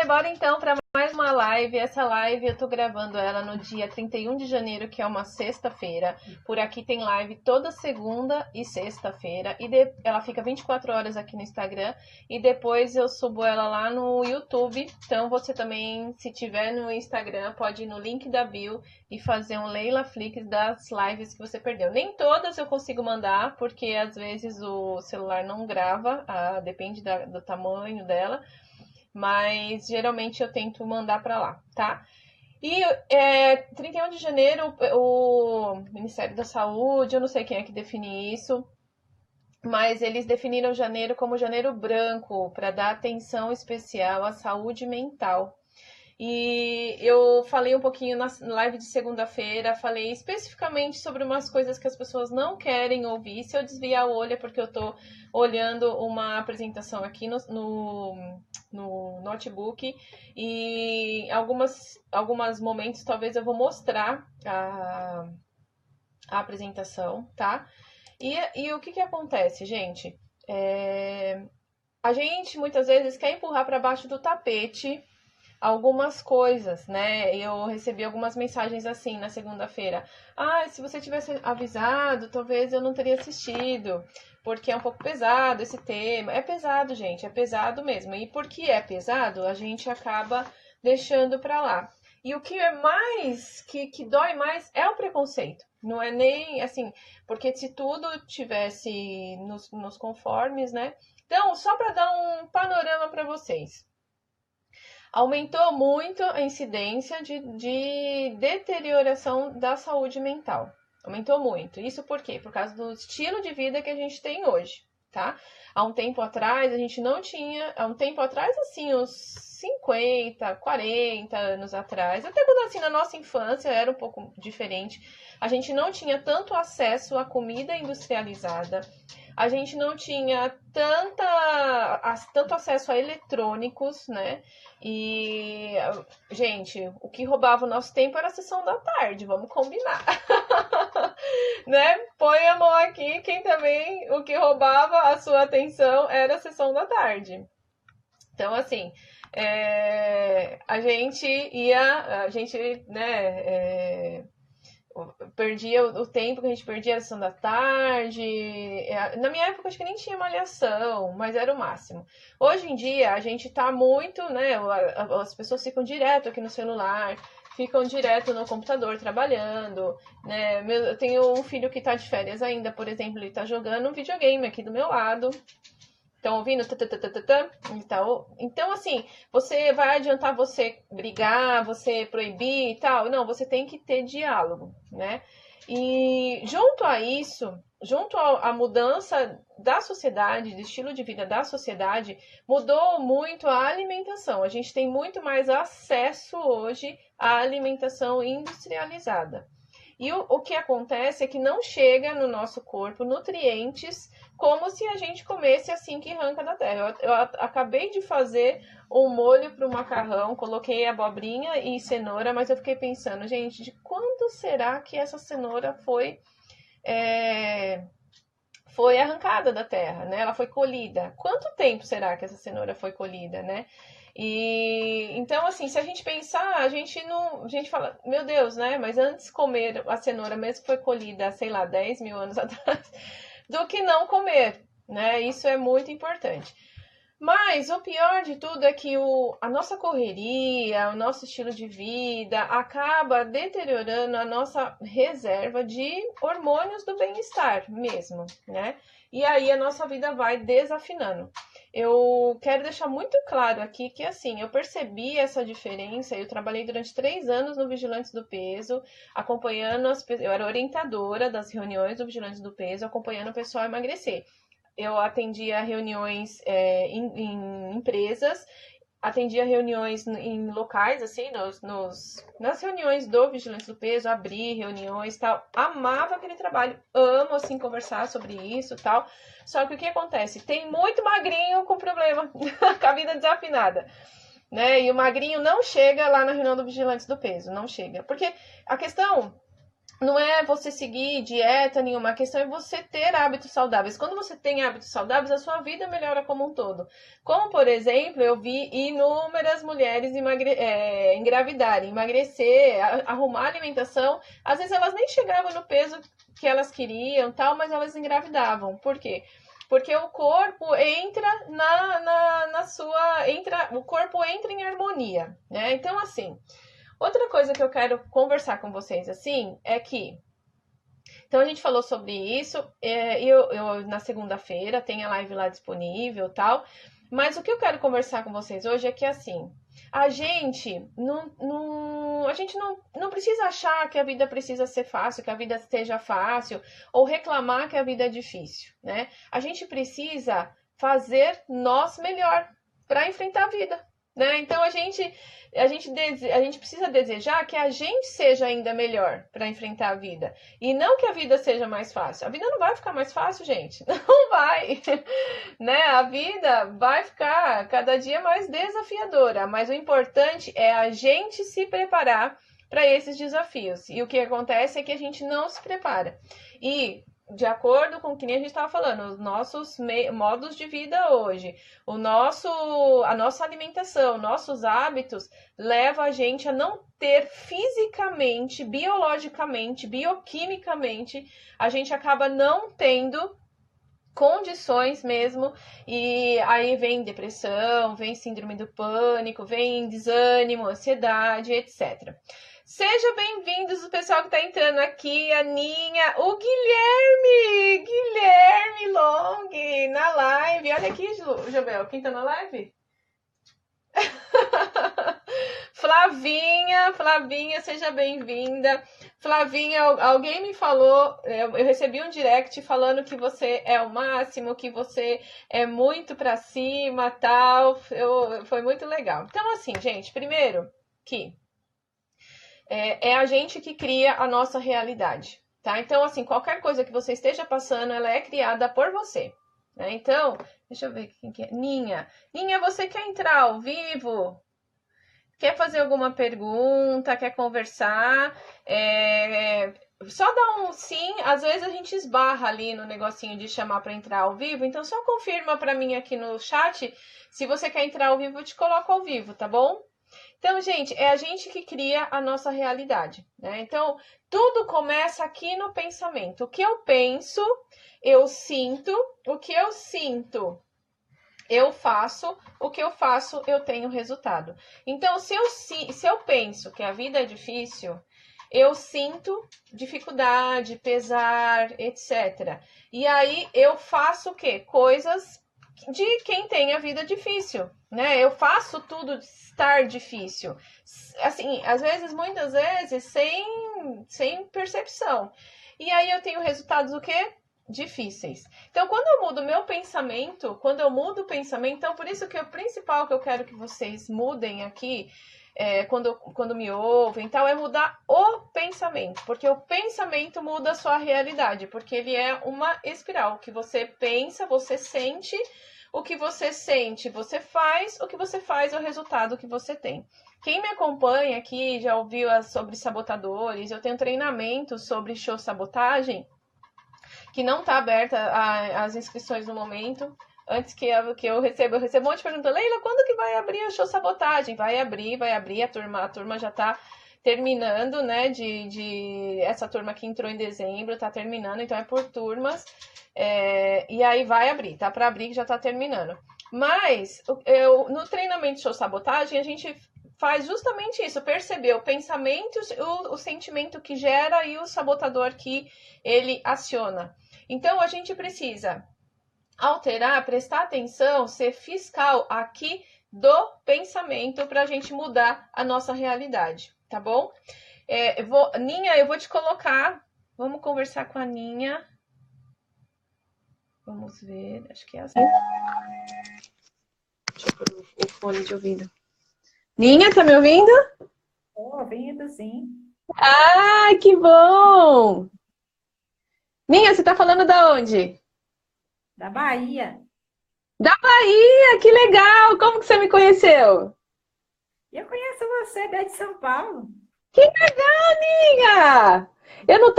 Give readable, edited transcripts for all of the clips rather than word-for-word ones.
bora então para mais uma live. Essa live eu tô gravando ela no dia 31 de janeiro, que é uma sexta-feira. Por aqui tem live toda segunda e sexta-feira. Ela fica 24 horas aqui no Instagram. E depois eu subo ela lá no YouTube. Então você também, se tiver no Instagram, pode ir no link da bio e fazer um Leila Flix das lives que você perdeu. Nem todas eu consigo mandar, porque às vezes o celular não grava, depende do tamanho dela. Mas geralmente eu tento mandar para lá, tá? E 31 de janeiro, o Ministério da Saúde, eu não sei quem é que define isso, mas eles definiram janeiro como janeiro branco, para dar atenção especial à saúde mental. E eu falei um pouquinho na live de segunda-feira, falei especificamente sobre umas coisas que as pessoas não querem ouvir. Se eu desviar o olho é porque eu tô olhando uma apresentação aqui no notebook e alguns momentos talvez eu vou mostrar a apresentação, tá? E o que acontece, gente? A gente muitas vezes quer empurrar para baixo do tapete algumas coisas, né? Eu recebi algumas mensagens assim na segunda-feira. Se você tivesse avisado, talvez eu não teria assistido, porque é um pouco pesado esse tema. É pesado, gente, é pesado mesmo. E porque é pesado, a gente acaba deixando pra lá. E o que é mais, que dói mais é o preconceito. Não é nem assim, porque se tudo tivesse nos conformes, né? Então, só para dar um panorama para vocês. Aumentou muito a incidência de deterioração da saúde mental. Aumentou muito. Isso por quê? Por causa do estilo de vida que a gente tem hoje, tá? Há um tempo atrás, a gente não tinha... Há um tempo atrás, assim, uns 50, 40 anos atrás, até quando, assim, na nossa infância era um pouco diferente. A gente não tinha tanto acesso à comida industrializada. A gente não tinha tanto acesso a eletrônicos, né? E, gente, o que roubava o nosso tempo era a sessão da tarde, vamos combinar. Né? Põe a mão aqui, quem também, o que roubava a sua atenção era a sessão da tarde. Então, assim, a gente, né, perdia o tempo que a gente perdia a sessão da tarde. Na minha época, acho que nem tinha malhação, mas era o máximo. Hoje em dia, a gente tá muito, né? As pessoas ficam direto aqui no celular, ficam direto no computador trabalhando, né? Eu tenho um filho que tá de férias ainda, por exemplo, ele tá jogando um videogame aqui do meu lado. Estão ouvindo? Então, assim, vai adiantar você brigar, você proibir e tal? Não, você tem que ter diálogo, né? E junto a isso, junto à mudança da sociedade, do estilo de vida da sociedade, mudou muito a alimentação. A gente tem muito mais acesso hoje à alimentação industrializada. E o que acontece é que não chega no nosso corpo nutrientes como se a gente comesse assim que arranca da terra. Eu acabei de fazer um molho para o macarrão, coloquei abobrinha e cenoura, mas eu fiquei pensando, gente, de quando será que essa cenoura foi arrancada da terra, né? Ela foi colhida. Quanto tempo será que essa cenoura foi colhida, né? E então, assim, se a gente pensar, a gente fala, meu Deus, né? Mas antes comer a cenoura, mesmo que foi colhida, sei lá, 10 mil anos atrás, do que não comer, né? Isso é muito importante. Mas o pior de tudo é que a nossa correria, o nosso estilo de vida acaba deteriorando a nossa reserva de hormônios do bem-estar mesmo, né? E aí a nossa vida vai desafinando. Eu quero deixar muito claro aqui que, assim, eu percebi essa diferença. Eu trabalhei durante 3 anos no Vigilantes do Peso, acompanhando eu era orientadora das reuniões do Vigilantes do Peso, acompanhando o pessoal emagrecer. Eu atendia reuniões em empresas, atendia reuniões em locais, assim, nas reuniões do Vigilante do Peso, abrir reuniões e tal. Amava aquele trabalho, amo, assim, conversar sobre isso e tal. Só que o que acontece? Tem muito magrinho com problema, com a vida desafinada, né? E o magrinho não chega lá na reunião do Vigilantes do Peso, não chega. Porque a questão não é você seguir dieta nenhuma, a questão é você ter hábitos saudáveis. Quando você tem hábitos saudáveis, a sua vida melhora como um todo. Como, por exemplo, eu vi inúmeras mulheres engravidarem, emagrecer, arrumar alimentação. Às vezes elas nem chegavam no peso que elas queriam, tal, mas elas engravidavam. Por quê? Porque o corpo entra o corpo entra em harmonia, né? Então, assim, outra coisa que eu quero conversar com vocês, assim, é que... Então, a gente falou sobre isso, eu na segunda-feira tem a live lá disponível e tal, mas o que eu quero conversar com vocês hoje é que, assim, a gente não precisa achar que a vida precisa ser fácil, que a vida esteja fácil, ou reclamar que a vida é difícil, né? A gente precisa fazer nós melhor para enfrentar a vida, né? Então, a gente precisa desejar que a gente seja ainda melhor para enfrentar a vida. E não que a vida seja mais fácil. A vida não vai ficar mais fácil, gente. Não vai. Né? A vida vai ficar cada dia mais desafiadora. Mas o importante é a gente se preparar para esses desafios. E o que acontece é que a gente não se prepara. E de acordo com o que a gente estava falando, os nossos modos de vida hoje, a nossa alimentação, nossos hábitos, leva a gente a não ter fisicamente, biologicamente, bioquimicamente, a gente acaba não tendo condições mesmo, e aí vem depressão, vem síndrome do pânico, vem desânimo, ansiedade, etc. Seja bem-vindos o pessoal que está entrando aqui, a Ninha, o Guilherme Long na live. Olha aqui, Jobel, quem está na live? Flavinha, seja bem-vinda. Flavinha, alguém me falou, eu recebi um direct falando que você é o máximo, que você é muito pra cima, tal. Foi muito legal. Então, assim, gente, primeiro que é a gente que cria a nossa realidade, tá? Então, assim, qualquer coisa que você esteja passando, ela é criada por você, né? Então, deixa eu ver quem que é. Ninha, você quer entrar ao vivo? Quer fazer alguma pergunta? Quer conversar? Só dá um sim. Às vezes a gente esbarra ali no negocinho de chamar para entrar ao vivo. Então, só confirma para mim aqui no chat. Se você quer entrar ao vivo, eu te coloco ao vivo, tá bom? Então, gente, é a gente que cria a nossa realidade, né? Então, tudo começa aqui no pensamento. O que eu penso, eu sinto. O que eu sinto, eu faço. O que eu faço, eu tenho resultado. Então, se eu penso que a vida é difícil, eu sinto dificuldade, pesar, etc. E aí, eu faço o quê? Coisas de quem tem a vida difícil, né? Eu faço tudo estar difícil. Assim, às vezes, muitas vezes, sem percepção. E aí eu tenho resultados o quê? Difíceis. Então, quando eu mudo meu pensamento, então por isso que o principal que eu quero que vocês mudem aqui, quando me ouvem, então, é mudar o pensamento, porque o pensamento muda a sua realidade, porque ele é uma espiral. O que você pensa, você sente, o que você sente, você faz, o que você faz é o resultado que você tem. Quem me acompanha aqui já ouviu sobre sabotadores, eu tenho treinamento sobre show sabotagem, que não está aberta as inscrições no momento. Antes que eu recebo um monte de perguntas. Leila, quando que vai abrir o show sabotagem? Vai abrir, a turma já está terminando, né? Essa turma que entrou em dezembro está terminando, então é por turmas. E aí vai abrir, tá para abrir que já está terminando. Mas no treinamento show sabotagem, a gente faz justamente isso, perceber o pensamento, o sentimento que gera e o sabotador que ele aciona. Então, a gente precisa alterar, prestar atenção, ser fiscal aqui do pensamento para a gente mudar a nossa realidade, tá bom? Ninha, eu vou te colocar, vamos conversar com a Ninha. Vamos ver, acho que é assim. Deixa eu pôr o fone de ouvido. Ninha, tá me ouvindo? Tô ouvindo, sim. Ah, que bom! Ninha, você tá falando da onde? Da Bahia. Da Bahia, que legal! Como que você me conheceu? Eu conheço você desde São Paulo. Amiga! Eu não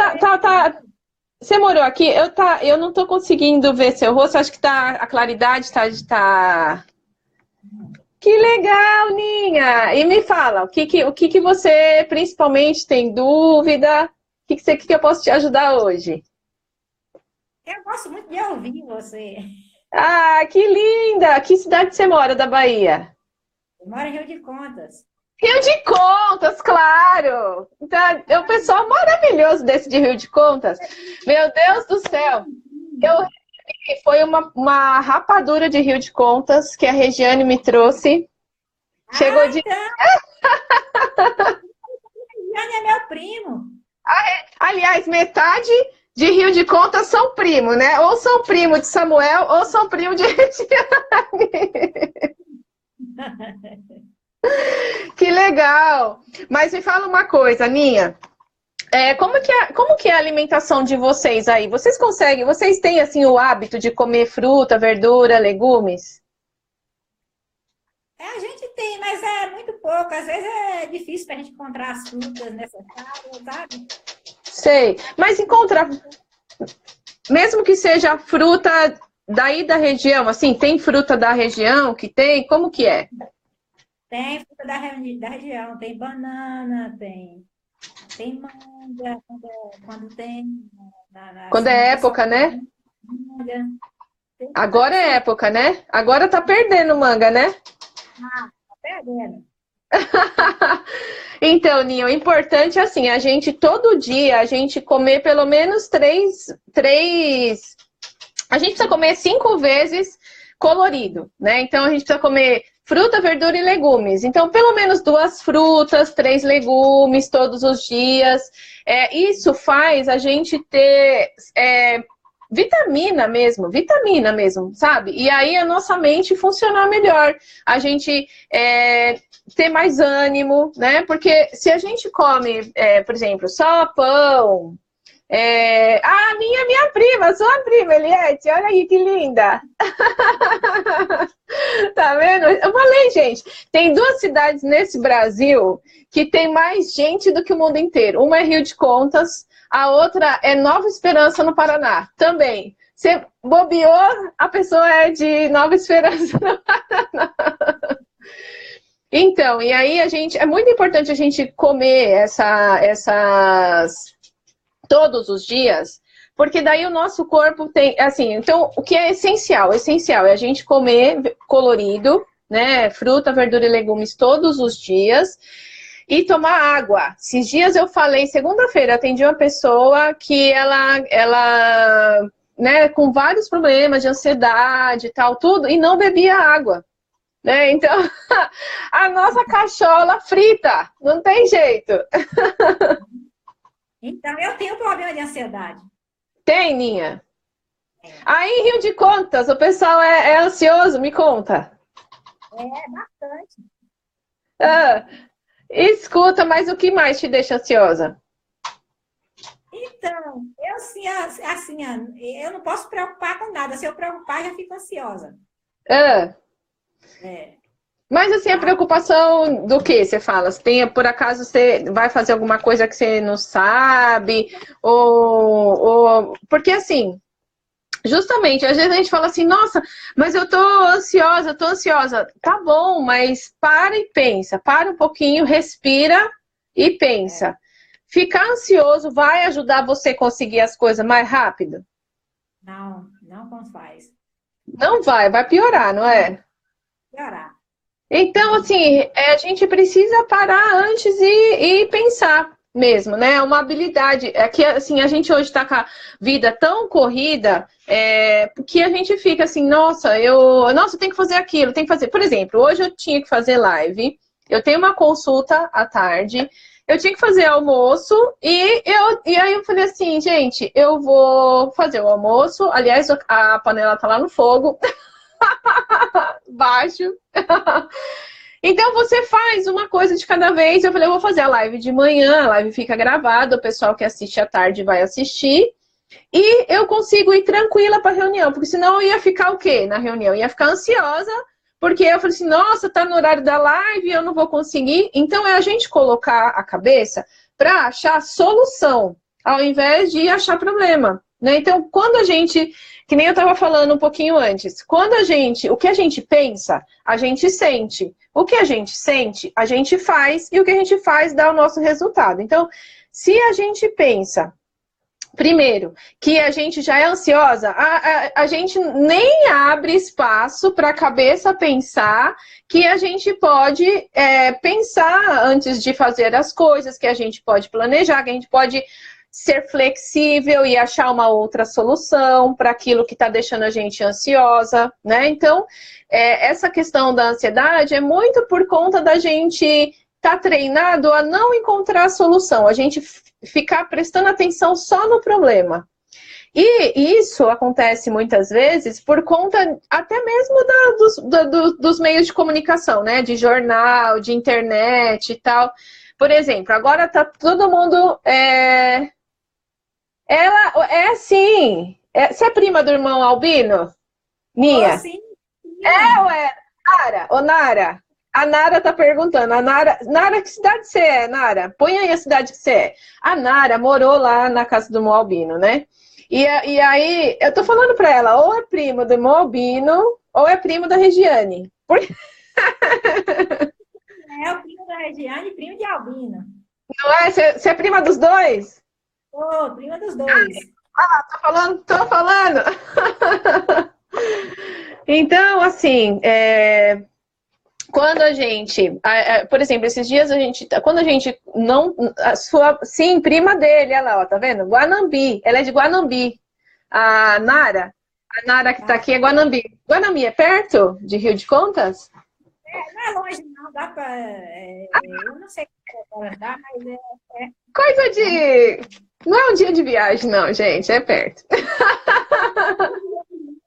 Você morou aqui? Eu não tô conseguindo ver seu rosto. Acho que a claridade tá. Que legal, Ninha! E me fala, o que que você principalmente tem dúvida? O que que eu posso te ajudar hoje? Eu gosto muito de ouvir você. Ah, que linda! Que cidade você mora da Bahia? Eu moro em Rio de Contas. Rio de Contas, claro! Então, é o pessoal maravilhoso desse de Rio de Contas. Meu Deus do céu! Eu Foi uma rapadura de Rio de Contas que a Regiane me trouxe. Chegou Ah, de. então, Jane é meu primo. Aliás, metade de Rio de Contas são primo, né? Ou são primo de Samuel, ou são primo de Regiane. Que legal! Mas me fala uma coisa, Aninha. Como que é a alimentação de vocês aí? Vocês têm assim o hábito de comer fruta, verdura, legumes? É, a gente tem, mas é muito pouco. Às vezes é difícil para a gente encontrar as frutas necessárias, sabe? Sei. Mas encontra, mesmo que seja fruta daí da região, assim, tem fruta da região que tem? Como que é? Tem fruta da região, tem banana, tem manga, quando tem, Quando assim, é o pessoal época, né? come manga, tem Agora várias é frutas, época, né? Agora tá perdendo manga, né? tá perdendo. Então, Ninho, o importante é assim, a gente todo dia a gente comer pelo menos três. A gente precisa comer 5 vezes colorido, né? Então a gente precisa comer fruta, verdura e legumes. Então, pelo menos 2 frutas, 3 legumes todos os dias. Isso faz a gente ter vitamina mesmo, sabe? E aí a nossa mente funcionar melhor. A gente ter mais ânimo, né? Porque se a gente come, por exemplo, só pão. Minha prima, sua prima, Eliette, olha aí que linda. Tá vendo? Eu falei, gente, tem 2 cidades nesse Brasil que tem mais gente do que o mundo inteiro. Uma é Rio de Contas, a outra é Nova Esperança, no Paraná. Também. Você bobeou, a pessoa é de Nova Esperança. Então, e aí é muito importante a gente comer essas todos os dias, porque daí o nosso corpo tem, assim, então o que é essencial? Essencial é a gente comer colorido, né, fruta, verdura e legumes todos os dias e tomar água. Esses dias eu falei, segunda-feira, atendi uma pessoa que ela, né, com vários problemas de ansiedade e tal, tudo, e não bebia água. Né? Então, a nossa cachola frita, não tem jeito. Então, eu tenho problema de ansiedade. Tem, Ninha? Aí em Rio de Contas, o pessoal é ansioso, me conta. É bastante. Ah, escuta, mas o que mais te deixa ansiosa? Então, eu assim, eu não posso preocupar com nada. Se eu preocupar, já fico ansiosa. Ah, É. mas assim, a preocupação do que você fala? Você tem, por acaso você vai fazer alguma coisa que você não sabe? Porque assim, justamente, às vezes a gente fala assim, nossa, mas eu tô ansiosa, tô ansiosa. Tá bom, mas para e pensa. Para um pouquinho, respira e pensa. Ficar ansioso vai ajudar você a conseguir as coisas mais rápido? Não, não faz. Não vai piorar, não é? Piorar. Então, assim, a gente precisa parar antes e pensar mesmo, né? É uma habilidade. É que, assim, a gente hoje está com a vida tão corrida que a gente fica assim, nossa, eu tenho que fazer aquilo, tenho que fazer. Por exemplo, hoje eu tinha que fazer live, eu tenho uma consulta à tarde, eu tinha que fazer almoço e aí eu falei assim, gente, eu vou fazer o almoço. Aliás, a panela tá lá no fogo, baixo. Então você faz uma coisa de cada vez. Eu falei, eu vou fazer a live de manhã, a live fica gravada, o pessoal que assiste à tarde vai assistir. E eu consigo ir tranquila para a reunião, porque senão eu ia ficar o quê na reunião? Ia ficar ansiosa, Porque eu falei assim, nossa, tá no horário da live, eu não vou conseguir. Então é a gente colocar a cabeça para achar solução, ao invés de achar problema, né? Então, quando a gente, que nem eu estava falando um pouquinho antes, o que a gente pensa, a gente sente. O que a gente sente, a gente faz, e o que a gente faz dá o nosso resultado. Então, se a gente pensa primeiro, que a gente já é ansiosa, a gente nem abre espaço para a cabeça pensar que a gente pode pensar antes de fazer as coisas, que a gente pode planejar, que a gente pode ser flexível e achar uma outra solução para aquilo que está deixando a gente ansiosa, né? Então, essa questão da ansiedade é muito por conta da gente tá treinado a não encontrar a solução, a gente ficar prestando atenção só no problema. E isso acontece muitas vezes por conta até mesmo dos meios de comunicação, né? De jornal, de internet e tal. Por exemplo, agora tá todo mundo... Ela é sim. Você é prima do irmão Albino? Nia? Oh, sim. Ué, Nara, ô Nara. A Nara tá perguntando, Nara, que cidade você é, Nara? Põe aí a cidade que você é. A Nara morou lá na casa do Moalbino, né? E aí, eu tô falando pra ela, ou é primo do Moalbino, ou é primo da Regiane. É o primo da Regiane e primo de Albino. Não é? Você é prima dos dois? Ô, prima dos dois. Tô falando. Então, assim, quando a gente, por exemplo, esses dias quando a gente não, sim, prima dele, olha lá, ó, tá vendo? Guanambi, ela é de Guanambi. A Nara que tá aqui é Guanambi. Guanambi é perto de Rio de Contas? Não é longe, não, dá pra... eu não sei quanto dá, mas Coisa de... Não é um dia de viagem, não, gente, é perto.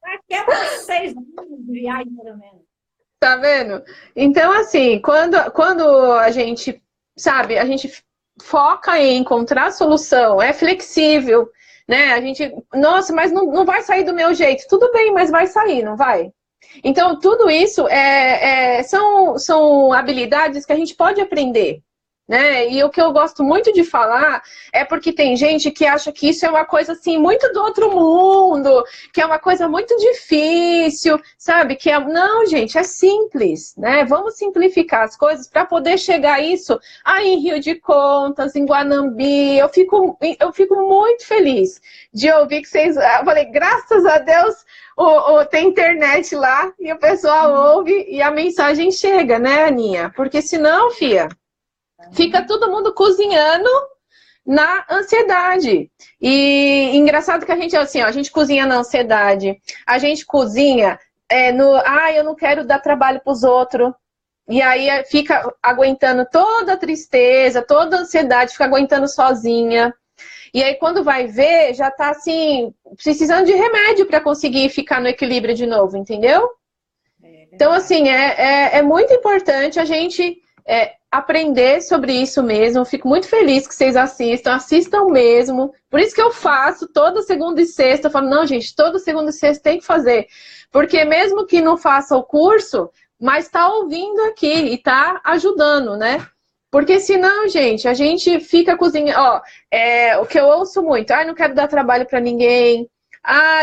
Aqui é umas 6 dias de viagem, pelo menos. Tá vendo? Então, assim, quando a gente, sabe, a gente foca em encontrar solução, é flexível, né? A gente, nossa, mas não vai sair do meu jeito. Tudo bem, mas vai sair, não vai? Então, tudo isso são habilidades que a gente pode aprender, né? E o que eu gosto muito de falar é porque tem gente que acha que isso é uma coisa assim muito do outro mundo, que é uma coisa muito difícil, sabe? Não, gente, é simples, né? Vamos simplificar as coisas para poder chegar a isso aí em Rio de Contas, em Guanambi. Eu fico muito feliz de ouvir que vocês... Eu falei, graças a Deus, tem internet lá e o pessoal ouve e a mensagem chega, né, Aninha? Porque senão, fia... Fica todo mundo cozinhando na ansiedade. E engraçado que a gente, assim, ó, a gente cozinha na ansiedade. A gente cozinha eu não quero dar trabalho para os outros. E aí fica aguentando toda a tristeza, toda a ansiedade, fica aguentando sozinha. E aí quando vai ver, já tá assim, precisando de remédio para conseguir ficar no equilíbrio de novo, entendeu? Então, assim, é muito importante a gente... aprender sobre isso mesmo. Fico muito feliz que vocês assistam mesmo. Por isso que eu faço toda segunda e sexta. Eu falo, não, gente, toda segunda e sexta tem que fazer. Porque mesmo que não faça o curso, mas tá ouvindo aqui e tá ajudando, né? Porque senão, gente, a gente fica cozinhando. Ó, o que eu ouço muito, não quero dar trabalho para ninguém.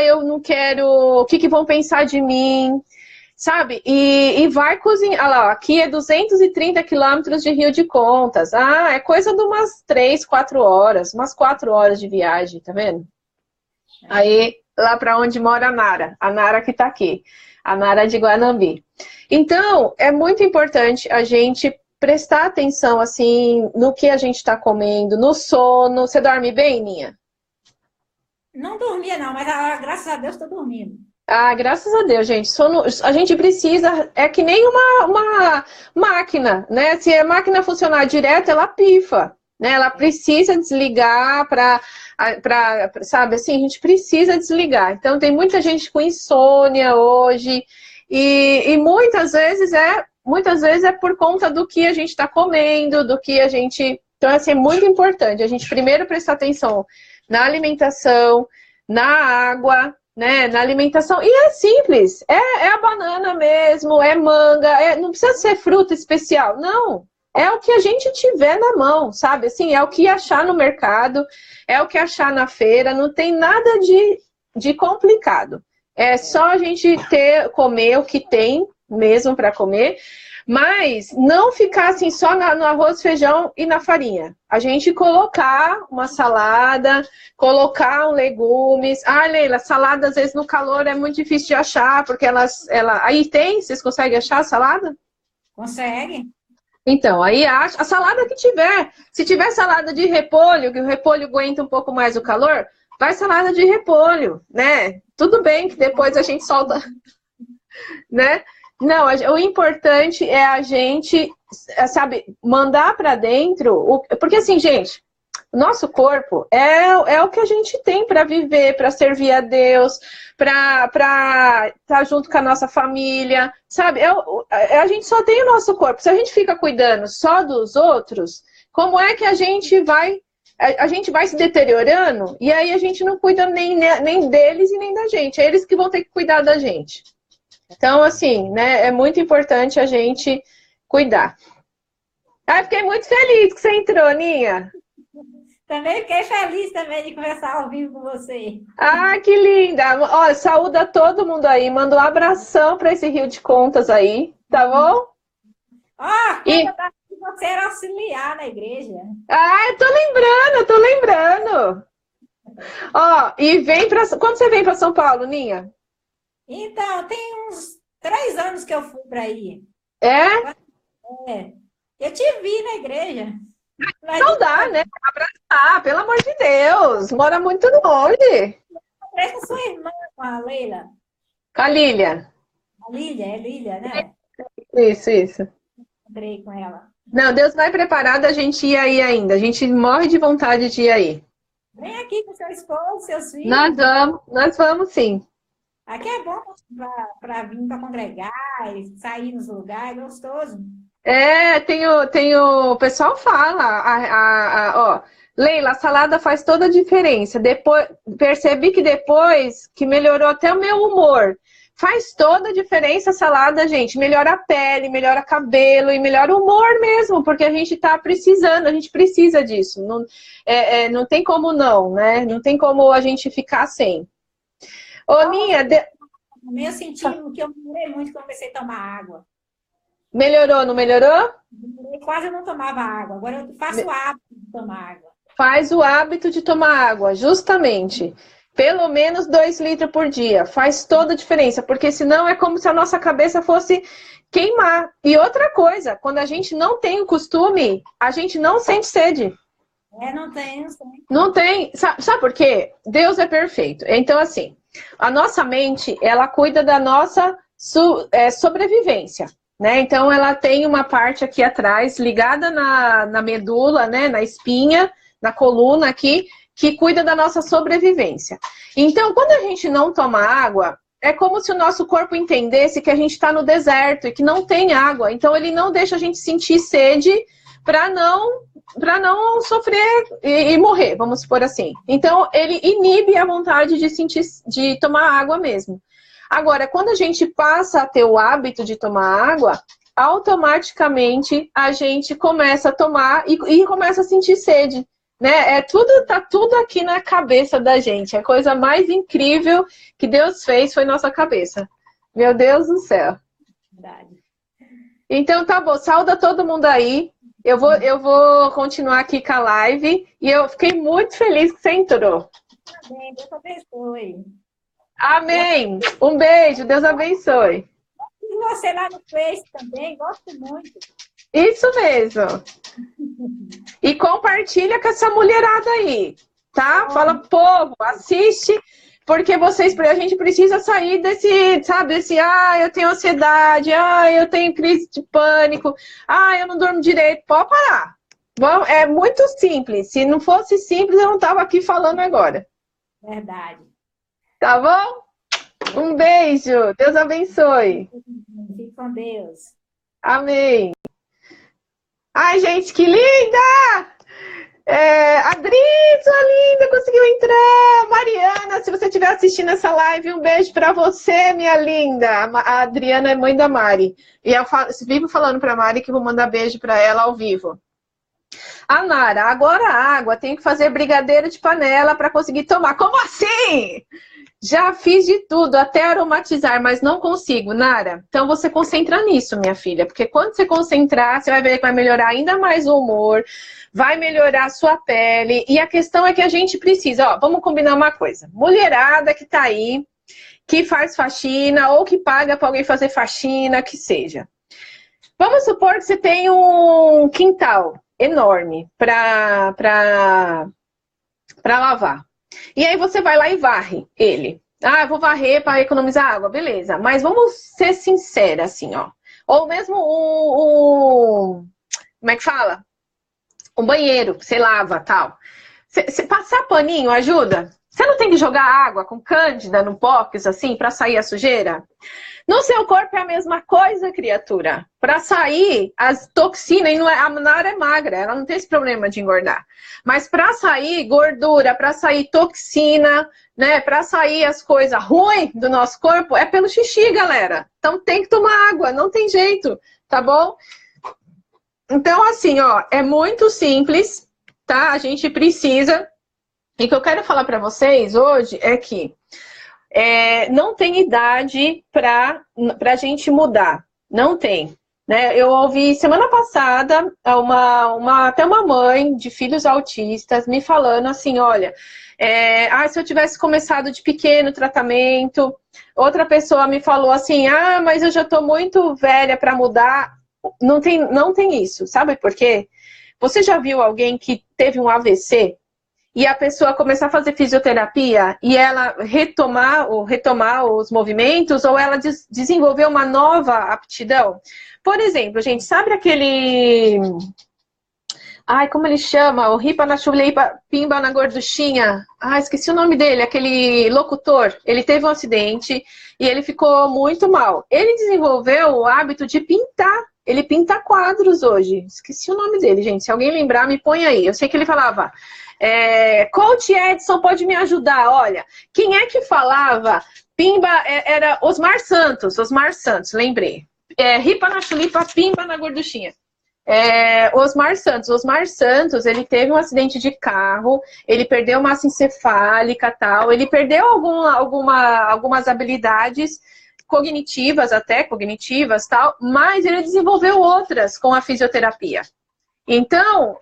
Eu não quero... O que vão pensar de mim? Sabe? E vai cozinhar. Olha lá, aqui é 230 quilômetros de Rio de Contas. É coisa de umas 3, 4 horas. Umas 4 horas de viagem, tá vendo? Aí, lá para onde mora a Nara que tá aqui. A Nara de Guanambi. Então, é muito importante a gente prestar atenção, assim, no que a gente tá comendo, no sono. Você dorme bem, Ninha? Não dormia, não, mas graças a Deus tô dormindo. Graças a Deus, gente. A gente precisa, é que nem uma máquina, né? Se a máquina funcionar direto, ela pifa, né? Ela precisa desligar sabe assim, a gente precisa desligar. Então, tem muita gente com insônia hoje e muitas vezes é por conta do que a gente está comendo, do que a gente... Então, assim, é muito importante a gente primeiro prestar atenção na alimentação, na água, né, na alimentação. E é simples, é a banana mesmo, é manga, não precisa ser fruta especial, não. É o que a gente tiver na mão, sabe? Assim, é o que achar no mercado, é o que achar na feira, não tem nada de complicado. É só a gente comer o que tem mesmo para comer, mas não ficar assim só no arroz, feijão e na farinha. A gente colocar uma salada, colocar um legumes. Ah, Leila, salada às vezes no calor é muito difícil de achar, porque aí tem? Vocês conseguem achar a salada? Consegue? Então, aí acha a salada que tiver. Se tiver salada de repolho, que o repolho aguenta um pouco mais o calor, vai salada de repolho, né? Tudo bem que depois a gente solta, né? Não, o importante é a gente, sabe, mandar para dentro, porque assim, gente, o nosso corpo é o que a gente tem para viver, para servir a Deus, para estar junto com a nossa família, sabe? A gente só tem o nosso corpo. Se a gente fica cuidando só dos outros, como é que a gente vai se deteriorando e aí a gente não cuida nem deles e nem da gente. É eles que vão ter que cuidar da gente. Então, assim, né, é muito importante a gente cuidar. Ah, fiquei muito feliz que você entrou, Ninha. Também fiquei feliz também de conversar ao vivo com você. Ah, que linda! Ó, saúda todo mundo aí, manda um abração para esse Rio de Contas aí, tá bom? Ó, quando eu tava aqui, você era auxiliar na igreja. Ah, eu tô lembrando. Ó, e quando você vem para São Paulo, Ninha? Então, tem uns 3 anos que eu fui para aí. É? É. Eu te vi na igreja. Não dá, né? Abraçar, pelo amor de Deus. Mora muito longe. Parece sua irmã com a Leila. Com a Lília. A Lília, é Lília, né? Isso. Encontrei com ela. Não, Deus vai preparado, a gente ir aí ainda. A gente morre de vontade de ir aí. Vem aqui com seu esposo, seus filhos. Nós vamos sim. Aqui é bom para vir para congregar, e sair nos lugares, é gostoso. É, o pessoal fala, ó, Leila, a salada faz toda a diferença. Depois, percebi que depois que melhorou até o meu humor. Faz toda a diferença a salada, gente. Melhora a pele, melhora cabelo e melhora o humor mesmo, porque a gente tá precisando, a gente precisa disso. Não, não tem como não, né? Não tem como a gente ficar sem. Ô, Ninha, Eu senti que eu melhorei muito quando comecei a tomar água. melhorou, não melhorou? Eu quase não tomava água. Agora eu faço o hábito de tomar água. Faz o hábito de tomar água, justamente. Pelo menos 2 litros por dia. Faz toda a diferença, porque senão é como se a nossa cabeça fosse queimar. E outra coisa, quando a gente não tem o costume, a gente não sente sede. Não tem. Não tem. Sabe por quê? Deus é perfeito. Então, assim, a nossa mente, ela cuida da nossa sobrevivência. Né? Então, ela tem uma parte aqui atrás, ligada na medula, né? Na espinha, na coluna aqui, que cuida da nossa sobrevivência. Então, quando a gente não toma água, é como se o nosso corpo entendesse que a gente está no deserto e que não tem água. Então, ele não deixa a gente sentir sede para não sofrer e morrer, vamos supor assim. Então, ele inibe a vontade de tomar água mesmo. Agora, quando a gente passa a ter o hábito de tomar água, automaticamente a gente começa a tomar e começa a sentir sede. Né? Tá tudo aqui na cabeça da gente. A coisa mais incrível que Deus fez foi nossa cabeça. Meu Deus do céu. Verdade. Então tá bom, sauda todo mundo aí. Eu vou continuar aqui com a live e eu fiquei muito feliz que você entrou. Amém, Deus abençoe. Amém. Um beijo, Deus abençoe. E você lá no Face também, gosto muito. Isso mesmo. E compartilha com essa mulherada aí, tá? Fala, povo, assiste, porque a gente precisa sair desse, sabe, eu tenho ansiedade, eu tenho crise de pânico, eu não durmo direito. Pode parar. Bom, é muito simples. Se não fosse simples, eu não tava aqui falando agora. Verdade. Tá bom? Um beijo. Deus abençoe. Fique com Deus. Amém. Ai, gente, que linda! Adri, sua linda, conseguiu entrar. Mariana, se você estiver assistindo essa live, um beijo pra você, minha linda. A Adriana é mãe da Mari. E eu vivo falando pra Mari que vou mandar beijo pra ela ao vivo. A Nara, agora a água, tenho que fazer brigadeiro de panela pra conseguir tomar. Como assim? Já fiz de tudo, até aromatizar, mas não consigo, Nara. Então você concentra nisso, minha filha, porque quando você concentrar, você vai ver que vai melhorar ainda mais o humor, vai melhorar a sua pele. E a questão é que a gente precisa, ó, vamos combinar uma coisa. Mulherada que tá aí, que faz faxina ou que paga para alguém fazer faxina, que seja. Vamos supor que você tem um quintal enorme para lavar. E aí você vai lá e varre ele. Ah, eu vou varrer para economizar água, beleza. Mas vamos ser sinceros, assim, ó. Ou mesmo como é que fala? Um banheiro que você lava, tal. Passar paninho ajuda? Você não tem que jogar água com cândida no box, assim, para sair a sujeira? No seu corpo é a mesma coisa, criatura. Para sair as toxinas, e não é, a Nara é magra, ela não tem esse problema de engordar. Mas para sair gordura, para sair toxina, né, para sair as coisas ruins do nosso corpo, é pelo xixi, galera. Então tem que tomar água, não tem jeito, tá bom? Então, assim, ó, é muito simples, tá? A gente precisa. E o que eu quero falar para vocês hoje é que não tem idade para a gente mudar. Não tem. Né? Eu ouvi semana passada até uma mãe de filhos autistas me falando assim, olha, se eu tivesse começado de pequeno o tratamento, outra pessoa me falou assim, mas eu já estou muito velha para mudar. Não tem isso, sabe por quê? Você já viu alguém que teve um AVC? E a pessoa começar a fazer fisioterapia e ela retomar os movimentos ou ela desenvolver uma nova aptidão. Por exemplo, gente, sabe aquele... Ai, como ele chama? O ripa na chuleipa, pimba na gorduchinha. Esqueci o nome dele, aquele locutor. Ele teve um acidente e ele ficou muito mal. Ele desenvolveu o hábito de pintar. Ele pinta quadros hoje. Esqueci o nome dele, gente. Se alguém lembrar, me põe aí. Eu sei que ele falava... Coach Edson pode me ajudar, olha, quem é que falava pimba, era Osmar Santos, lembrei, ripa na chulipa, pimba na gorduchinha, Osmar Santos, ele teve um acidente de carro, ele perdeu massa encefálica, tal, ele perdeu algumas habilidades cognitivas, tal, mas ele desenvolveu outras com a fisioterapia. Então,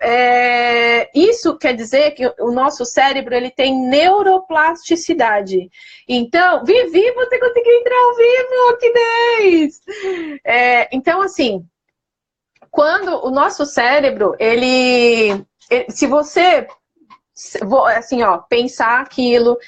isso quer dizer que o nosso cérebro ele tem neuroplasticidade. Então, Vivi, você conseguiu entrar ao vivo, que 10! Então, assim, quando o nosso cérebro, se você, assim, ó, pensar aquilo,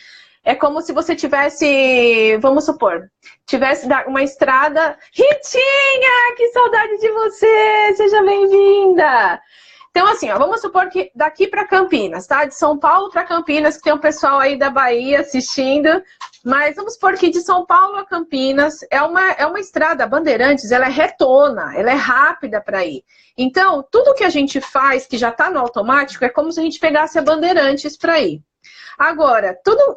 é como se você tivesse, vamos supor, tivesse uma estrada... Ritinha, que saudade de você! Seja bem-vinda! Então, assim, ó, vamos supor que daqui para Campinas, tá? De São Paulo para Campinas, que tem um pessoal aí da Bahia assistindo. Mas vamos supor que de São Paulo a Campinas é uma estrada, Bandeirantes, ela é retona, ela é rápida para ir. Então, tudo que a gente faz, que já está no automático, é como se a gente pegasse a Bandeirantes para ir. Agora,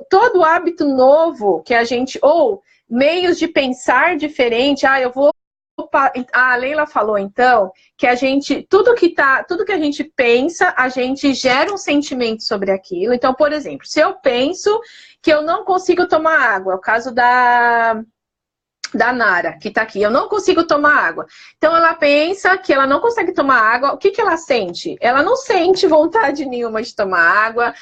todo hábito novo que a gente... Ou meios de pensar diferente, a Leila falou, então, que a gente... Tudo que a gente pensa, a gente gera um sentimento sobre aquilo. Então, por exemplo, se eu penso que eu não consigo tomar água, é o caso da Nara, que tá aqui, eu não consigo tomar água. Então, ela pensa que ela não consegue tomar água, o que ela sente? Ela não sente vontade nenhuma de tomar água.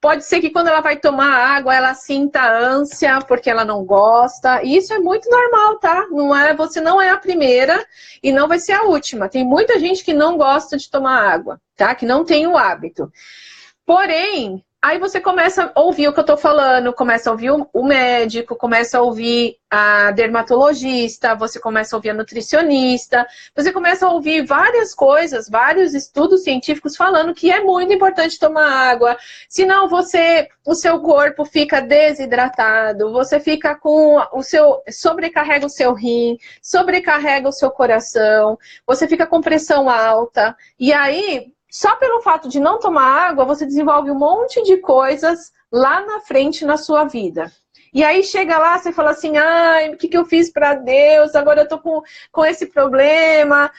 Pode ser que quando ela vai tomar água, ela sinta ânsia porque ela não gosta. E isso é muito normal, tá? Você não é a primeira e não vai ser a última. Tem muita gente que não gosta de tomar água, tá? Que não tem o hábito. Porém, aí você começa a ouvir o que eu tô falando, começa a ouvir o médico, começa a ouvir a dermatologista, você começa a ouvir a nutricionista, você começa a ouvir várias coisas, vários estudos científicos falando que é muito importante tomar água, senão o seu corpo fica desidratado, você fica sobrecarrega o seu rim, sobrecarrega o seu coração, você fica com pressão alta, e aí... Só pelo fato de não tomar água, você desenvolve um monte de coisas lá na frente na sua vida. E aí chega lá, você fala assim, ai, o que eu fiz para Deus? Agora eu tô com esse problema,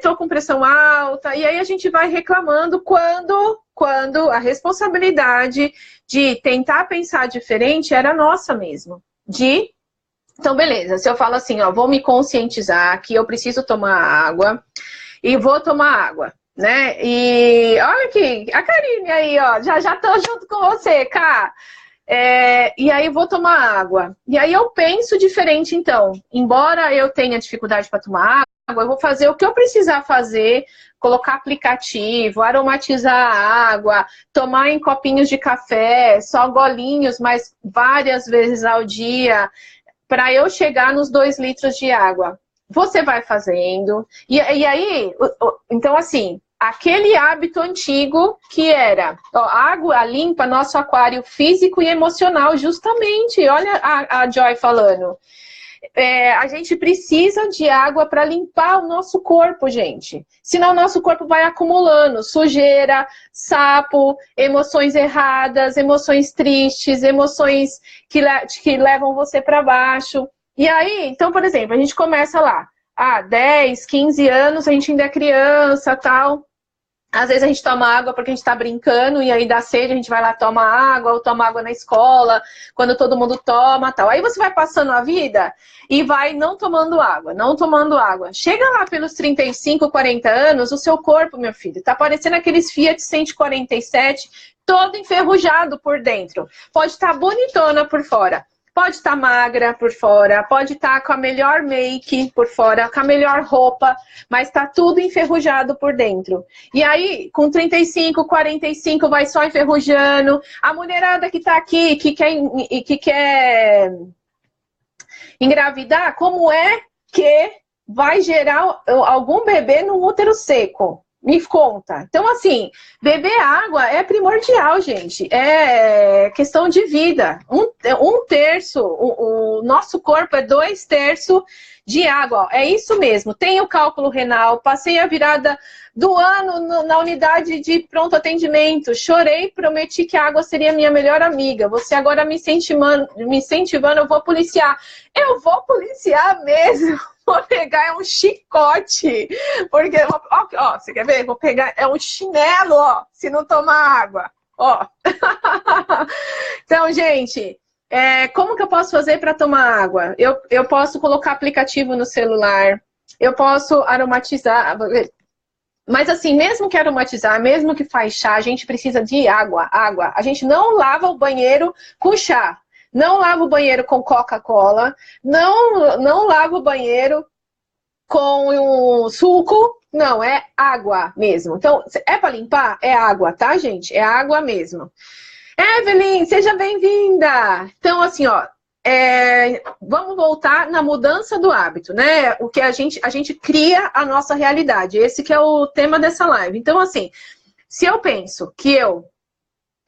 tô com pressão alta. E aí a gente vai reclamando quando a responsabilidade de tentar pensar diferente era nossa mesmo. Então, beleza, se eu falo assim, ó, vou me conscientizar que eu preciso tomar água e vou tomar água, né? E olha aqui, a Karine aí, ó, já tô junto com você, Cá. E aí vou tomar água. E aí eu penso diferente, então. Embora eu tenha dificuldade para tomar água, eu vou fazer o que eu precisar fazer, colocar aplicativo, aromatizar a água, tomar em copinhos de café, só golinhos, mas várias vezes ao dia, para eu chegar nos 2 litros de água. Você vai fazendo. E aí, então assim, aquele hábito antigo que era, ó, água limpa nosso aquário físico e emocional, justamente. Olha a Joy falando. A gente precisa de água para limpar o nosso corpo, gente. Senão o nosso corpo vai acumulando sujeira, sapo, emoções erradas, emoções tristes, emoções que levam você para baixo. E aí, então, por exemplo, a gente começa lá, 10, 15 anos, a gente ainda é criança, tal. Às vezes a gente toma água porque a gente está brincando e aí dá sede, a gente vai lá toma água, ou toma água na escola, quando todo mundo toma, tal. Aí você vai passando a vida e vai não tomando água, não tomando água. Chega lá pelos 35, 40 anos, o seu corpo, meu filho, tá parecendo aqueles Fiat 147, todo enferrujado por dentro. Pode estar bonitona por fora. Pode estar magra por fora, pode estar com a melhor make por fora, com a melhor roupa, mas está tudo enferrujado por dentro. E aí, com 35, 45, vai só enferrujando. A mulherada que está aqui, que quer engravidar, como é que vai gerar algum bebê no útero seco? Me conta. Então, assim, beber água é primordial, gente. É questão de vida. Um terço, o nosso corpo é 2/3 de água. É isso mesmo. Tenho cálculo renal, passei a virada do ano na unidade de pronto atendimento. Chorei, prometi que a água seria minha melhor amiga. Você agora me incentivando, eu vou policiar. Eu vou policiar mesmo. Vou pegar um chicote, porque, ó, você quer ver? Vou pegar, um chinelo, ó, se não tomar água, ó. Então, gente, como que eu posso fazer para tomar água? Eu posso colocar aplicativo no celular, eu posso aromatizar, mas assim, mesmo que aromatizar, mesmo que faz chá, a gente precisa de água. A gente não lava o banheiro com chá. Não lava o banheiro com Coca-Cola, não lava o banheiro com um suco, não, é água mesmo. Então, é para limpar? É água, tá, gente? É água mesmo. Evelyn, seja bem-vinda! Então, assim, ó, vamos voltar na mudança do hábito, né? O que a gente cria a nossa realidade. Esse que é o tema dessa live. Então, assim, se eu penso que eu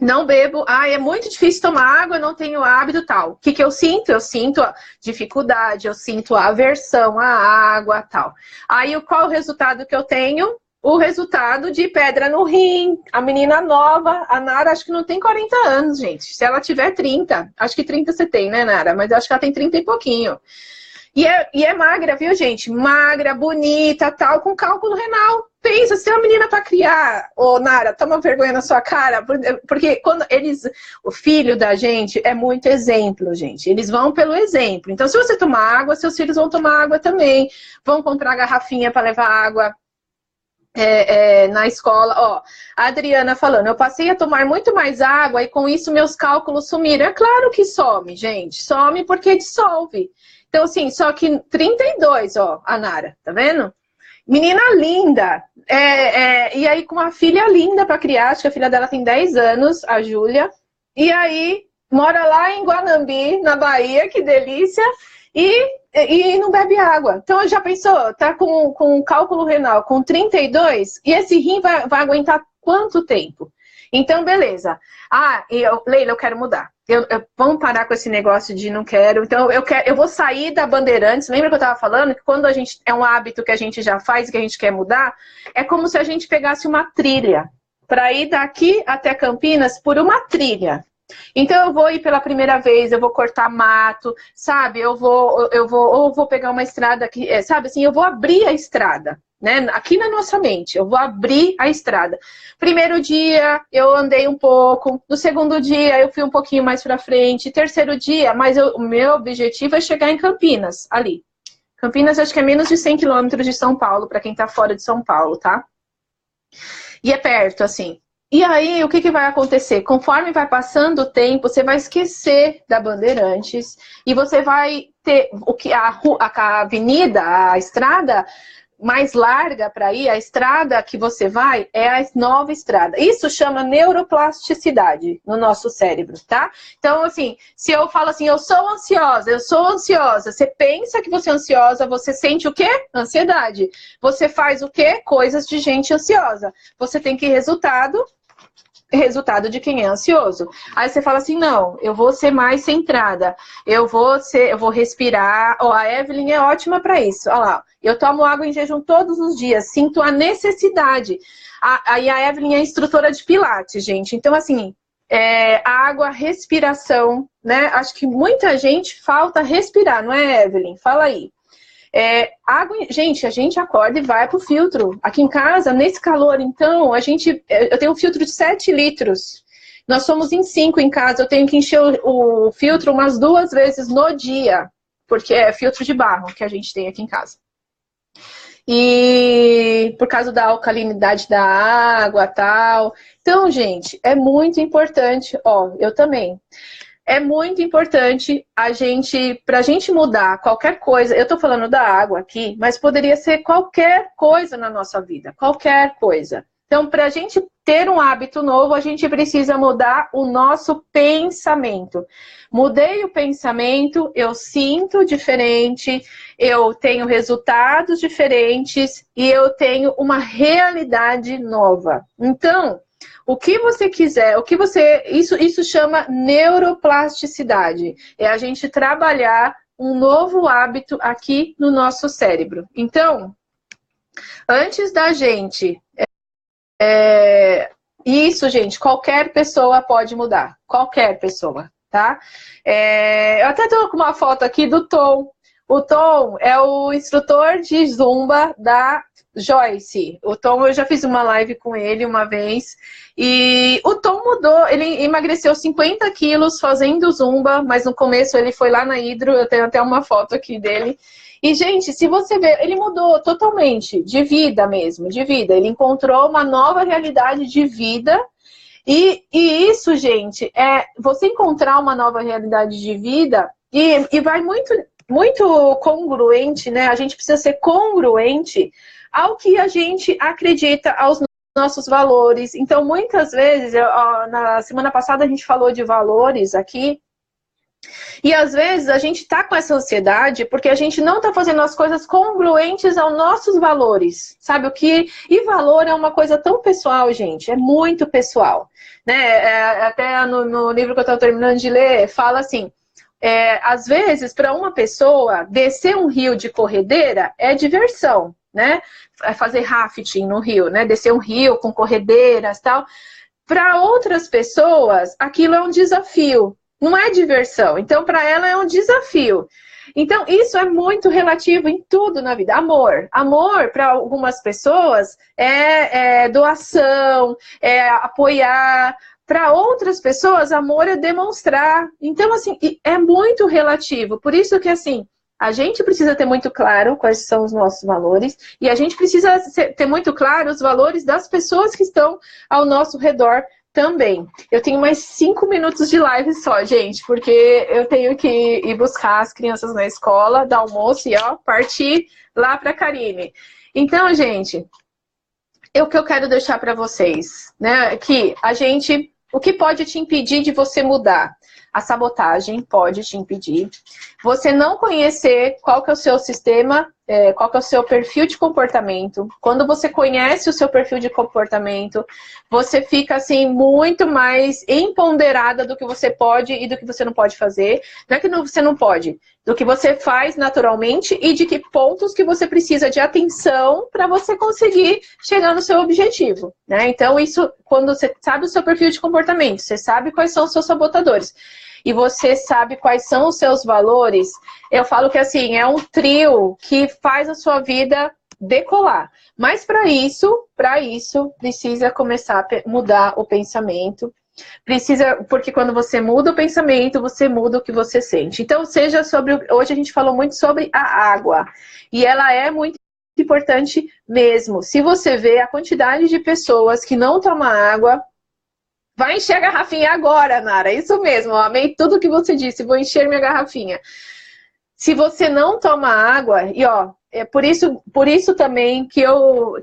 não bebo, é muito difícil tomar água, não tenho hábito tal. O que eu sinto? Eu sinto a dificuldade, eu sinto a aversão à água tal. Aí qual é o resultado que eu tenho? O resultado de pedra no rim. A menina nova, a Nara, acho que não tem 40 anos, gente. Se ela tiver 30, acho que 30 você tem, né, Nara? Mas eu acho que ela tem 30 e pouquinho. E é magra, viu, gente? Magra, bonita, tal, com cálculo renal. Pensa, se é uma menina para criar, ô Nara, toma vergonha na sua cara, porque quando o filho da gente é muito exemplo, gente. Eles vão pelo exemplo. Então, se você tomar água, seus filhos vão tomar água também. Vão comprar garrafinha para levar água na escola. Ó, a Adriana falando, eu passei a tomar muito mais água e com isso meus cálculos sumiram. É claro que some, gente. Some porque dissolve. Então, assim, só que 32, ó, a Nara, tá vendo? Menina linda. E aí com uma filha linda para criar, acho que a filha dela tem 10 anos, a Júlia. E aí mora lá em Guanambi, na Bahia, que delícia. E não bebe água. Então, já pensou? Tá com cálculo renal com 32 e esse rim vai aguentar quanto tempo? Então, beleza. Leila, eu quero mudar. Vamos parar com esse negócio de não quero. Então, eu vou sair da Bandeirantes. Lembra que eu estava falando que quando a gente é um hábito que a gente já faz e que a gente quer mudar, é como se a gente pegasse uma trilha para ir daqui até Campinas por uma trilha. Então, eu vou ir pela primeira vez, eu vou cortar mato, sabe? Ou vou pegar uma estrada aqui, sabe assim, eu vou abrir a estrada. Né? Aqui na nossa mente, eu vou abrir a estrada. Primeiro dia, eu andei um pouco. No segundo dia, eu fui um pouquinho mais para frente. Terceiro dia, mas o meu objetivo é chegar em Campinas, ali. Campinas, acho que é menos de 100 quilômetros de São Paulo, para quem está fora de São Paulo, tá? E é perto, assim. E aí, o que vai acontecer? Conforme vai passando o tempo, você vai esquecer da Bandeirantes e você vai ter a avenida, a estrada mais larga para ir, a estrada que você vai é a nova estrada. Isso chama neuroplasticidade no nosso cérebro, tá? Então, assim, se eu falo assim, eu sou ansiosa, você pensa que você é ansiosa, você sente o quê? Ansiedade. Você faz o quê? Coisas de gente ansiosa. Você tem que resultado de quem é ansioso. Aí você fala assim, não, eu vou ser mais centrada, eu vou respirar. A Evelyn é ótima para isso. Olha lá, eu tomo água em jejum todos os dias, sinto a necessidade. Aí a Evelyn é instrutora de Pilates, gente. Então, assim, água, respiração, né? Acho que muita gente falta respirar, não é, Evelyn? Fala aí. Água, gente, a gente acorda e vai pro filtro. Aqui em casa, nesse calor, então, eu tenho um filtro de 7 litros. Nós somos em 5 em casa, eu tenho que encher o filtro umas 2 vezes no dia, porque é filtro de barro que a gente tem aqui em casa. E por causa da alcalinidade da água e tal. Então, gente, é muito importante, eu também. É muito importante pra gente mudar qualquer coisa. Eu tô falando da água aqui, mas poderia ser qualquer coisa na nossa vida. Qualquer coisa. Então, pra gente ter um hábito novo, a gente precisa mudar o nosso pensamento. Mudei o pensamento, eu sinto diferente, eu tenho resultados diferentes e eu tenho uma realidade nova. Então, o que você quiser, isso chama neuroplasticidade. É a gente trabalhar um novo hábito aqui no nosso cérebro. Então, antes da gente... isso, gente, qualquer pessoa pode mudar. Qualquer pessoa, tá? Eu até tô com uma foto aqui do Tom. O Tom é o instrutor de Zumba da Joyce. O Tom, eu já fiz uma live com ele uma vez. E o Tom mudou, ele emagreceu 50 quilos fazendo Zumba, mas no começo ele foi lá na Hidro, eu tenho até uma foto aqui dele. E, gente, se você ver, ele mudou totalmente, de vida mesmo, de vida. Ele encontrou uma nova realidade de vida. E isso, gente, você encontrar uma nova realidade de vida e vai muito congruente, né? A gente precisa ser congruente ao que a gente acredita, aos nossos valores. Então, muitas vezes, na semana passada a gente falou de valores aqui, e às vezes a gente tá com essa ansiedade porque a gente não tá fazendo as coisas congruentes aos nossos valores, sabe o que? E valor é uma coisa tão pessoal, gente, é muito pessoal, né? Até no livro que eu tô terminando de ler, fala assim, às vezes para uma pessoa descer um rio de corredeira é diversão, né? Fazer rafting no rio, né? Descer um rio com corredeiras e tal. Para outras pessoas, aquilo é um desafio. Não é diversão. Então, para ela é um desafio. Então, isso é muito relativo em tudo na vida. Amor. Amor, para algumas pessoas, é doação, é apoiar. Para outras pessoas, amor é demonstrar. Então, assim, é muito relativo. Por isso que, assim, a gente precisa ter muito claro quais são os nossos valores e a gente precisa ter muito claro os valores das pessoas que estão ao nosso redor também. Eu tenho mais 5 minutos de live só, gente, porque eu tenho que ir buscar as crianças na escola, dar almoço e partir lá para a Karine. Então, gente, o que eu quero deixar para vocês, né, que o que pode te impedir de você mudar? A sabotagem pode te impedir. Você não conhecer qual que é o seu sistema qual que é o seu perfil de comportamento. Quando você conhece o seu perfil de comportamento, você fica assim muito mais empoderada do que você pode e do que você não pode fazer. Não é que você não pode, do que você faz naturalmente e de que pontos que você precisa de atenção para você conseguir chegar no seu objetivo, né? Então isso, quando você sabe o seu perfil de comportamento, você sabe quais são os seus sabotadores e você sabe quais são os seus valores, eu falo que assim, é um trio que faz a sua vida decolar. Mas para isso precisa começar a mudar o pensamento. Porque quando você muda o pensamento, você muda o que você sente. Então, seja sobre... Hoje a gente falou muito sobre a água. E ela é muito importante mesmo. Se você vê a quantidade de pessoas que não tomam água, vai encher a garrafinha agora, Nara. Isso mesmo, eu amei tudo que você disse. Vou encher minha garrafinha. Se você não toma água, e ó, é por isso também que eu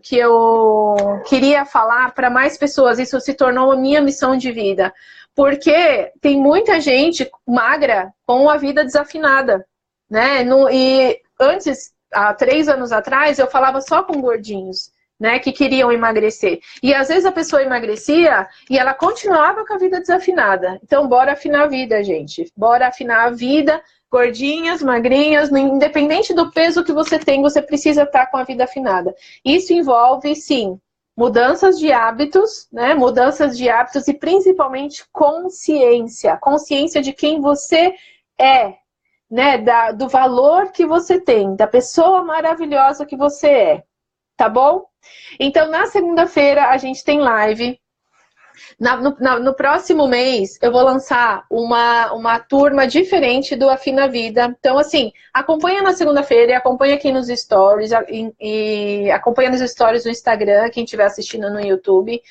queria falar para mais pessoas, isso se tornou a minha missão de vida. Porque tem muita gente magra com a vida desafinada, né? E antes, há 3 anos atrás, eu falava só com gordinhos, né, que queriam emagrecer. E às vezes a pessoa emagrecia e ela continuava com a vida desafinada. Então, bora afinar a vida, gente. Bora afinar a vida. Gordinhas, magrinhas, independente do peso que você tem, você precisa estar com a vida afinada. Isso envolve, sim, mudanças de hábitos, né? Mudanças de hábitos e principalmente consciência. Consciência de quem você é, né? Do valor que você tem, da pessoa maravilhosa que você é. Tá bom? Então, na segunda-feira, a gente tem live. No próximo mês, eu vou lançar uma turma diferente do Afina Vida. Então, assim, acompanha na segunda-feira e acompanha aqui nos stories. E acompanha nos stories do Instagram, quem estiver assistindo no YouTube.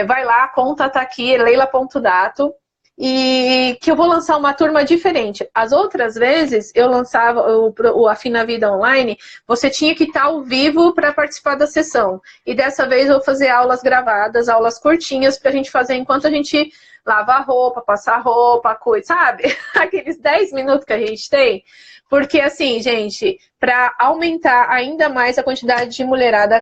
Vai lá, a conta tá aqui, leila.dato. E que eu vou lançar uma turma diferente. As outras vezes, eu lançava o Afina Vida Online, você tinha que estar ao vivo para participar da sessão. E dessa vez eu vou fazer aulas gravadas, aulas curtinhas, para a gente fazer enquanto a gente lava a roupa, passa a roupa, coisa, sabe? Aqueles 10 minutos que a gente tem. Porque assim, gente, para aumentar ainda mais a quantidade de mulherada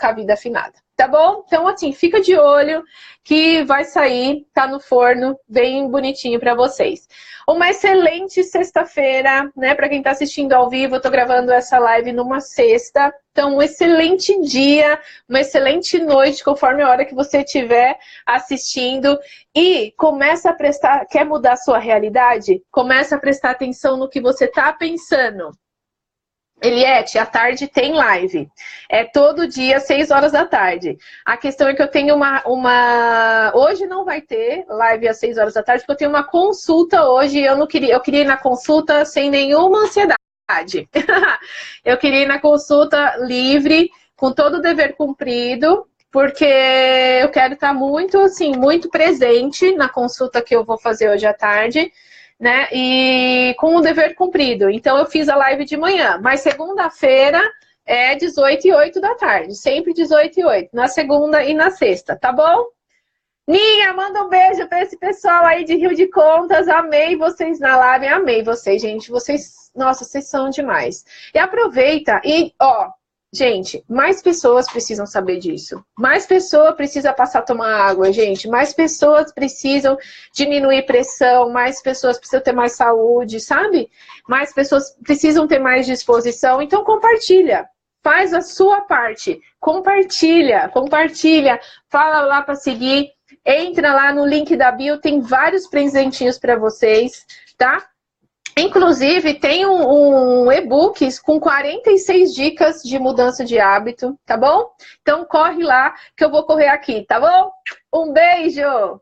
com a vida afinada. Tá bom? Então, assim, fica de olho que vai sair, tá no forno, bem bonitinho pra vocês. Uma excelente sexta-feira, né? Pra quem tá assistindo ao vivo, eu tô gravando essa live numa sexta. Então, um excelente dia, uma excelente noite, conforme a hora que você estiver assistindo. E começa a prestar... Quer mudar a sua realidade? Começa a prestar atenção no que você tá pensando. Eliette, à tarde tem live. É todo dia, 6 horas da tarde. A questão é que eu tenho Hoje não vai ter live às 6 horas da tarde, porque eu tenho uma consulta hoje. Eu queria ir na consulta sem nenhuma ansiedade. Eu queria ir na consulta livre, com todo o dever cumprido, porque eu quero estar muito, assim, muito presente na consulta que eu vou fazer hoje à tarde. Né? E com o dever cumprido. Então eu fiz a live de manhã, mas segunda-feira é 18h08 da tarde, sempre 18h08, na segunda e na sexta, tá bom? Ninha, manda um beijo para esse pessoal aí de Rio de Contas, amei vocês na live, amei vocês, gente, nossa, vocês são demais. E aproveita e, ó, gente, mais pessoas precisam saber disso. Mais pessoas precisam passar a tomar água, gente. Mais pessoas precisam diminuir pressão. Mais pessoas precisam ter mais saúde, sabe? Mais pessoas precisam ter mais disposição. Então, compartilha. Faz a sua parte. Compartilha. Fala lá para seguir. Entra lá no link da bio. Tem vários presentinhos para vocês, tá? Inclusive, tem um e-book com 46 dicas de mudança de hábito, tá bom? Então, corre lá que eu vou correr aqui, tá bom? Um beijo!